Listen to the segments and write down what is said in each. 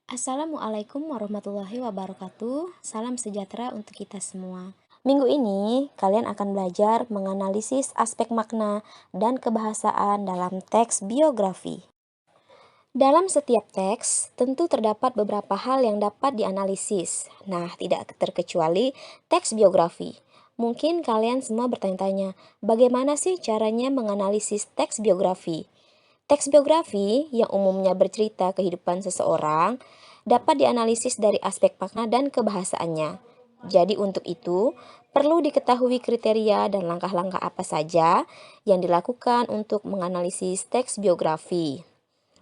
Assalamualaikum warahmatullahi wabarakatuh. Salam sejahtera untuk kita semua. Minggu ini, kalian akan belajar menganalisis aspek makna dan kebahasaan dalam teks biografi. Dalam setiap teks, tentu terdapat beberapa hal yang dapat dianalisis. Nah, tidak terkecuali teks biografi. Mungkin kalian semua bertanya-tanya, bagaimana sih caranya menganalisis teks biografi? Teks biografi yang umumnya bercerita kehidupan seseorang dapat dianalisis dari aspek makna dan kebahasaannya. Jadi untuk itu, perlu diketahui kriteria dan langkah-langkah apa saja yang dilakukan untuk menganalisis teks biografi.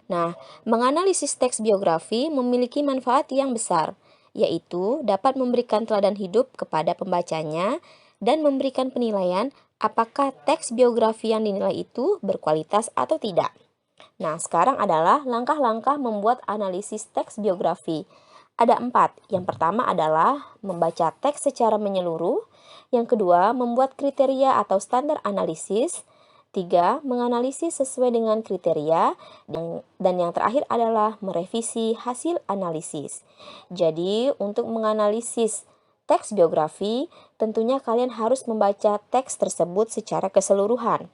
Nah, menganalisis teks biografi memiliki manfaat yang besar, yaitu dapat memberikan teladan hidup kepada pembacanya dan memberikan penilaian apakah teks biografi yang dinilai itu berkualitas atau tidak. Nah, sekarang adalah langkah-langkah membuat analisis teks biografi. Ada 4. Yang pertama adalah membaca teks secara menyeluruh. Yang kedua, membuat kriteria atau standar analisis. 3. Menganalisis sesuai dengan kriteria. Dan yang terakhir adalah merevisi hasil analisis. Jadi, untuk menganalisis teks biografi, tentunya kalian harus membaca teks tersebut secara keseluruhan.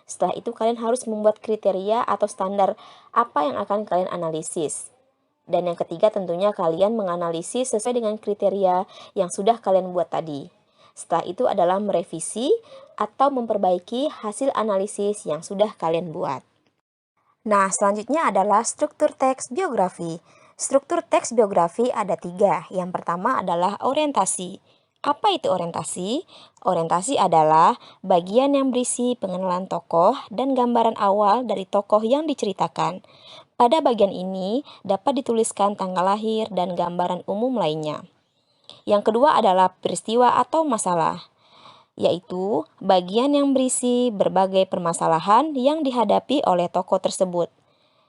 Setelah itu kalian harus membuat kriteria atau standar apa yang akan kalian analisis. Dan yang ketiga tentunya kalian menganalisis sesuai dengan kriteria yang sudah kalian buat tadi. Setelah itu adalah merevisi atau memperbaiki hasil analisis yang sudah kalian buat. Nah, selanjutnya adalah struktur teks biografi. Struktur teks biografi ada 3. Yang pertama adalah orientasi. Apa itu orientasi? Orientasi adalah bagian yang berisi pengenalan tokoh dan gambaran awal dari tokoh yang diceritakan. Pada bagian ini dapat dituliskan tanggal lahir dan gambaran umum lainnya. Yang kedua adalah peristiwa atau masalah, yaitu bagian yang berisi berbagai permasalahan yang dihadapi oleh tokoh tersebut.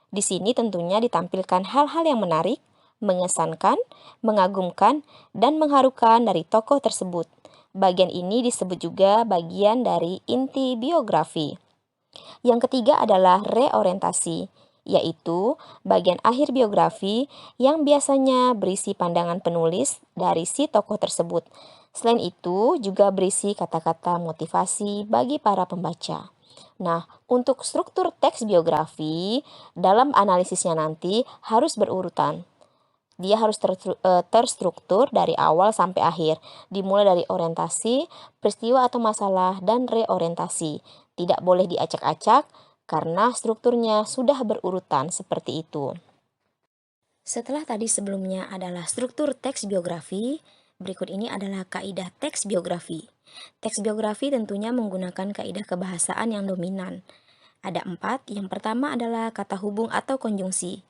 Di sini tentunya ditampilkan hal-hal yang menarik, mengesankan, mengagumkan, dan mengharukan dari tokoh tersebut. Bagian ini disebut juga bagian dari inti biografi. Yang ketiga adalah reorientasi, yaitu bagian akhir biografi yang biasanya berisi pandangan penulis dari si tokoh tersebut. Selain itu, juga berisi kata-kata motivasi bagi para pembaca. Nah, untuk struktur teks biografi, dalam analisisnya nanti harus berurutan. Dia harus terstruktur dari awal sampai akhir, dimulai dari orientasi, peristiwa atau masalah, dan reorientasi. Tidak boleh diacak-acak karena strukturnya sudah berurutan seperti itu. Setelah tadi sebelumnya adalah struktur teks biografi, berikut ini adalah kaidah teks biografi. Teks biografi tentunya menggunakan kaidah kebahasaan yang dominan. Ada 4. Yang pertama adalah kata hubung atau konjungsi.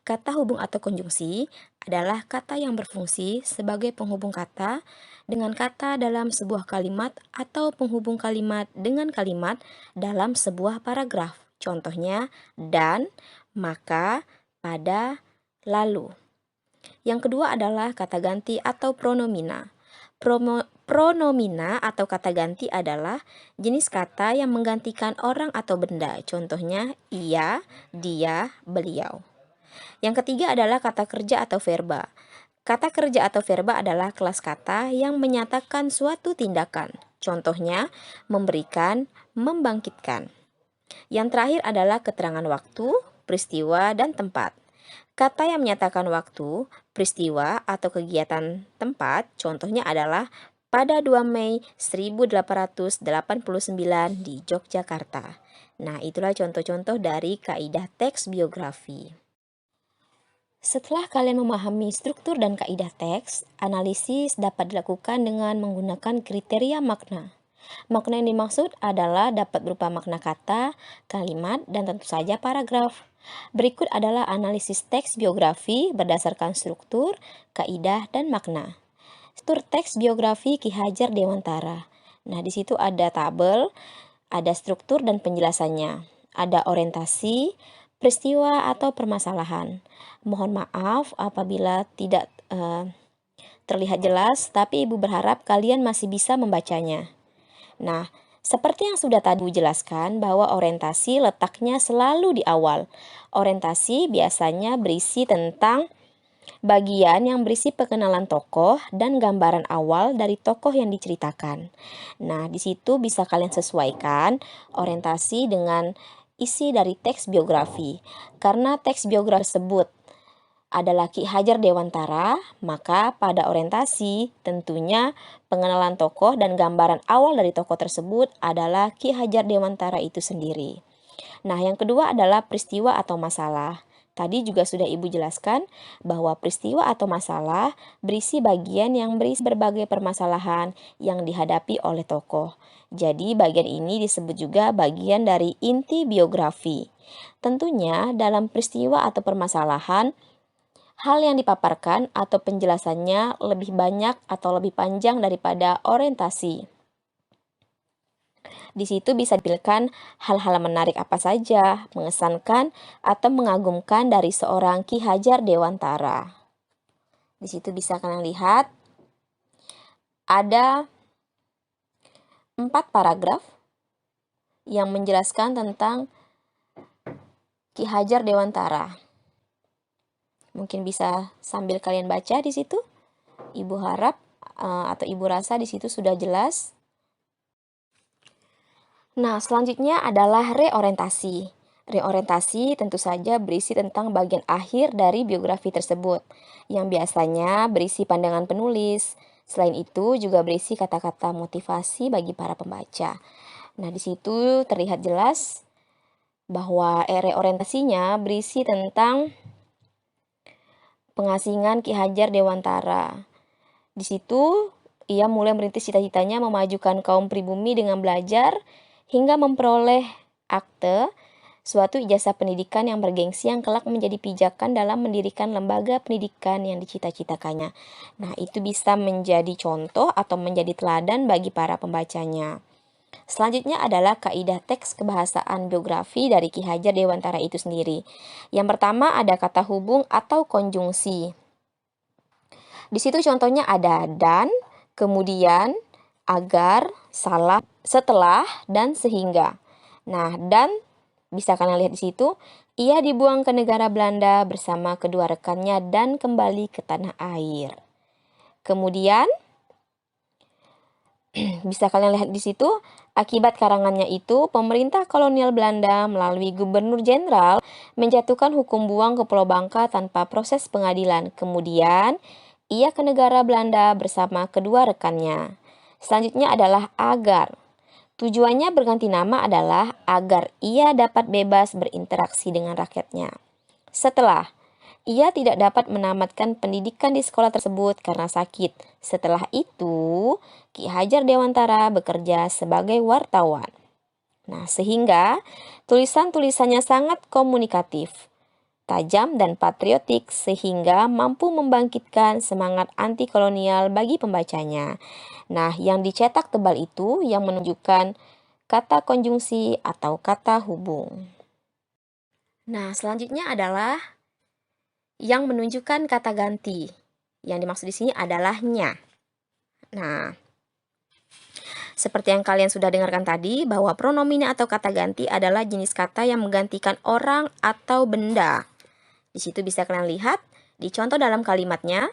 Kata hubung atau konjungsi adalah kata yang berfungsi sebagai penghubung kata dengan kata dalam sebuah kalimat atau penghubung kalimat dengan kalimat dalam sebuah paragraf. Contohnya, dan, maka, pada, lalu. Yang kedua adalah kata ganti atau pronomina. Pronomina atau kata ganti adalah jenis kata yang menggantikan orang atau benda. Contohnya, ia, dia, beliau. Yang ketiga adalah kata kerja atau verba. Kata kerja atau verba adalah kelas kata yang menyatakan suatu tindakan. Contohnya, memberikan, membangkitkan. Yang terakhir adalah keterangan waktu, peristiwa, dan tempat. Kata yang menyatakan waktu, peristiwa, atau kegiatan tempat, contohnya adalah pada 2 Mei 1889 di Yogyakarta. Nah, itulah contoh-contoh dari kaidah teks biografi. Setelah kalian memahami struktur dan kaidah teks, analisis dapat dilakukan dengan menggunakan kriteria makna. Makna yang dimaksud adalah dapat berupa makna kata, kalimat, dan tentu saja paragraf. Berikut adalah analisis teks biografi berdasarkan struktur, kaidah, dan makna. Struktur teks biografi Ki Hajar Dewantara. Nah, di situ ada tabel, ada struktur dan penjelasannya. Ada orientasi, peristiwa atau permasalahan. Mohon maaf apabila tidak terlihat jelas, tapi Ibu berharap kalian masih bisa membacanya. Nah, seperti yang sudah tadi jelaskan bahwa orientasi letaknya selalu di awal. Orientasi biasanya berisi tentang bagian yang berisi pengenalan tokoh dan gambaran awal dari tokoh yang diceritakan. Nah, di situ bisa kalian sesuaikan orientasi dengan isi dari teks biografi. Karena teks biografi tersebut adalah Ki Hajar Dewantara, maka pada orientasi tentunya pengenalan tokoh dan gambaran awal dari tokoh tersebut adalah Ki Hajar Dewantara itu sendiri. Nah, yang kedua adalah peristiwa atau masalah. Tadi juga sudah Ibu jelaskan bahwa peristiwa atau masalah berisi bagian yang berisi berbagai permasalahan yang dihadapi oleh tokoh. Jadi, bagian ini disebut juga bagian dari inti biografi. Tentunya, dalam peristiwa atau permasalahan, hal yang dipaparkan atau penjelasannya lebih banyak atau lebih panjang daripada orientasi. Di situ bisa dipilihkan hal-hal menarik apa saja, mengesankan, atau mengagumkan dari seorang Ki Hajar Dewantara. Di situ bisa kalian lihat ada 4 paragraf yang menjelaskan tentang Ki Hajar Dewantara. Mungkin bisa sambil kalian baca di situ. Ibu harap atau Ibu rasa di situ sudah jelas. Nah, selanjutnya adalah reorientasi. Reorientasi tentu saja berisi tentang bagian akhir dari biografi tersebut, yang biasanya berisi pandangan penulis. Selain itu juga berisi kata-kata motivasi bagi para pembaca. Nah, di situ terlihat jelas bahwa reorientasinya berisi tentang pengasingan Ki Hajar Dewantara. Di situ ia mulai merintis cita-citanya memajukan kaum pribumi dengan belajar hingga memperoleh akte, suatu ijazah pendidikan yang bergengsi yang kelak menjadi pijakan dalam mendirikan lembaga pendidikan yang dicita-citakannya. Nah, itu bisa menjadi contoh atau menjadi teladan bagi para pembacanya. Selanjutnya adalah kaidah teks kebahasaan biografi dari Ki Hajar Dewantara itu sendiri. Yang pertama ada kata hubung atau konjungsi. Di situ contohnya ada dan, kemudian, agar, salah, setelah, dan sehingga. Nah, dan bisa kalian lihat di situ, ia dibuang ke negara Belanda bersama kedua rekannya dan kembali ke tanah air. Kemudian, bisa kalian lihat di situ, akibat karangannya itu, pemerintah kolonial Belanda melalui gubernur jenderal menjatuhkan hukum buang ke Pulau Bangka tanpa proses pengadilan. Kemudian, ia ke negara Belanda bersama kedua rekannya. Selanjutnya adalah agar. Tujuannya berganti nama adalah agar ia dapat bebas berinteraksi dengan rakyatnya. Setelah, ia tidak dapat menamatkan pendidikan di sekolah tersebut karena sakit. Setelah itu, Ki Hajar Dewantara bekerja sebagai wartawan. Nah, sehingga tulisan-tulisannya sangat komunikatif, tajam dan patriotik sehingga mampu membangkitkan semangat anti kolonial bagi pembacanya. Nah, yang dicetak tebal itu yang menunjukkan kata konjungsi atau kata hubung. Nah, selanjutnya adalah yang menunjukkan kata ganti. Yang dimaksud di sini adalah nya. Nah, seperti yang kalian sudah dengarkan tadi, bahwa pronomina atau kata ganti adalah jenis kata yang menggantikan orang atau benda. Di situ bisa kalian lihat di contoh dalam kalimatnya,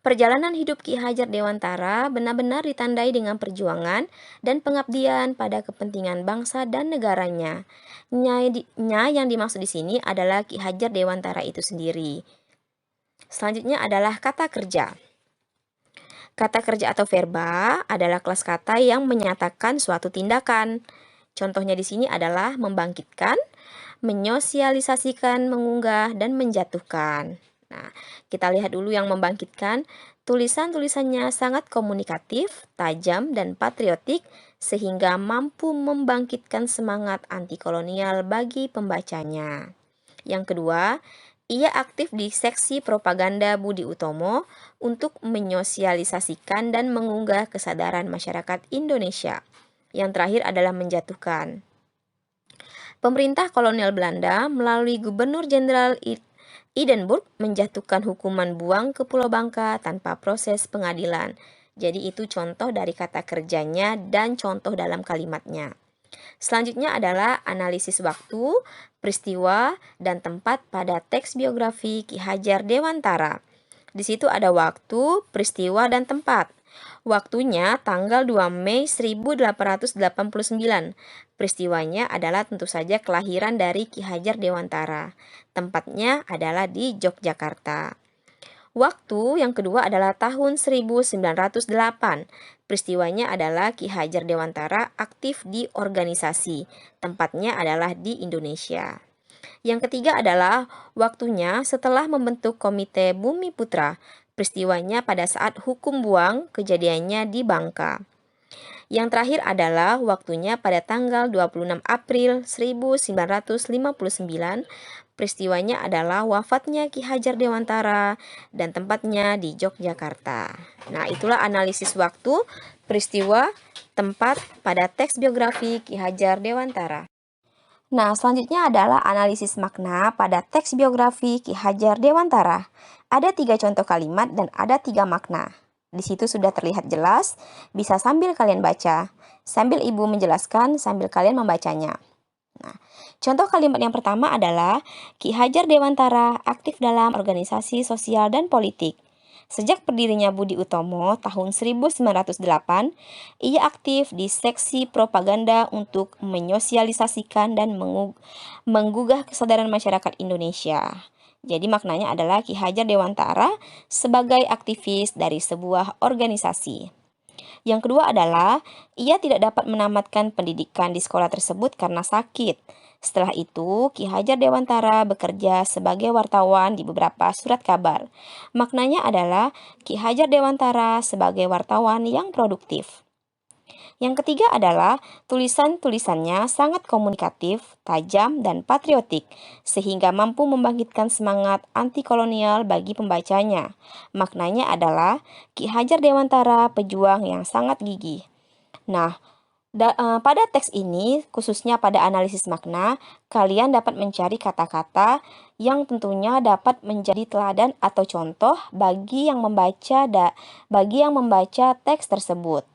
perjalanan hidup Ki Hajar Dewantara benar-benar ditandai dengan perjuangan dan pengabdian pada kepentingan bangsa dan negaranya. Nya yang dimaksud di sini adalah Ki Hajar Dewantara itu sendiri. Selanjutnya adalah kata kerja. Kata kerja atau verba adalah kelas kata yang menyatakan suatu tindakan. Contohnya di sini adalah membangkitkan, menyosialisasikan, mengunggah, dan menjatuhkan. Nah, kita lihat dulu yang membangkitkan. Tulisan-tulisannya sangat komunikatif, tajam, dan patriotik sehingga mampu membangkitkan semangat anti kolonial bagi pembacanya. Yang kedua, ia aktif di seksi propaganda Budi Utomo untuk menyosialisasikan dan mengunggah kesadaran masyarakat Indonesia. Yang terakhir adalah menjatuhkan. Pemerintah kolonial Belanda melalui Gubernur Jenderal Edinburgh menjatuhkan hukuman buang ke Pulau Bangka tanpa proses pengadilan. Jadi itu contoh dari kata kerjanya dan contoh dalam kalimatnya. Selanjutnya adalah analisis waktu, peristiwa, dan tempat pada teks biografi Ki Hajar Dewantara. Di situ ada waktu, peristiwa, dan tempat. Waktunya tanggal 2 Mei 1889. Peristiwanya adalah tentu saja kelahiran dari Ki Hajar Dewantara. Tempatnya adalah di Yogyakarta. Waktu yang kedua adalah tahun 1908. Peristiwanya adalah Ki Hajar Dewantara aktif di organisasi. Tempatnya adalah di Indonesia. Yang ketiga adalah waktunya setelah membentuk Komite Bumi Putra. Peristiwanya pada saat hukum buang, kejadiannya di Bangka. Yang terakhir adalah waktunya pada tanggal 26 April 1959. Peristiwanya adalah wafatnya Ki Hajar Dewantara dan tempatnya di Yogyakarta. Nah, itulah analisis waktu, peristiwa, tempat pada teks biografi Ki Hajar Dewantara. Nah, selanjutnya adalah analisis makna pada teks biografi Ki Hajar Dewantara. Ada 3 contoh kalimat dan ada 3 makna. Di situ sudah terlihat jelas, bisa sambil kalian baca. Sambil ibu menjelaskan, sambil kalian membacanya. Nah, contoh kalimat yang pertama adalah Ki Hajar Dewantara aktif dalam organisasi sosial dan politik. Sejak berdirinya Budi Utomo tahun 1908, ia aktif di seksi propaganda untuk menyosialisasikan dan menggugah kesadaran masyarakat Indonesia. Jadi maknanya adalah Ki Hajar Dewantara sebagai aktivis dari sebuah organisasi. Yang kedua adalah, ia tidak dapat menamatkan pendidikan di sekolah tersebut karena sakit. Setelah itu, Ki Hajar Dewantara bekerja sebagai wartawan di beberapa surat kabar. Maknanya adalah Ki Hajar Dewantara sebagai wartawan yang produktif. Yang ketiga adalah tulisan-tulisannya sangat komunikatif, tajam, dan patriotik, sehingga mampu membangkitkan semangat anti-kolonial bagi pembacanya. Maknanya adalah Ki Hajar Dewantara pejuang yang sangat gigih. Nah, pada teks ini, khususnya pada analisis makna, kalian dapat mencari kata-kata yang tentunya dapat menjadi teladan atau contoh bagi yang membaca teks tersebut.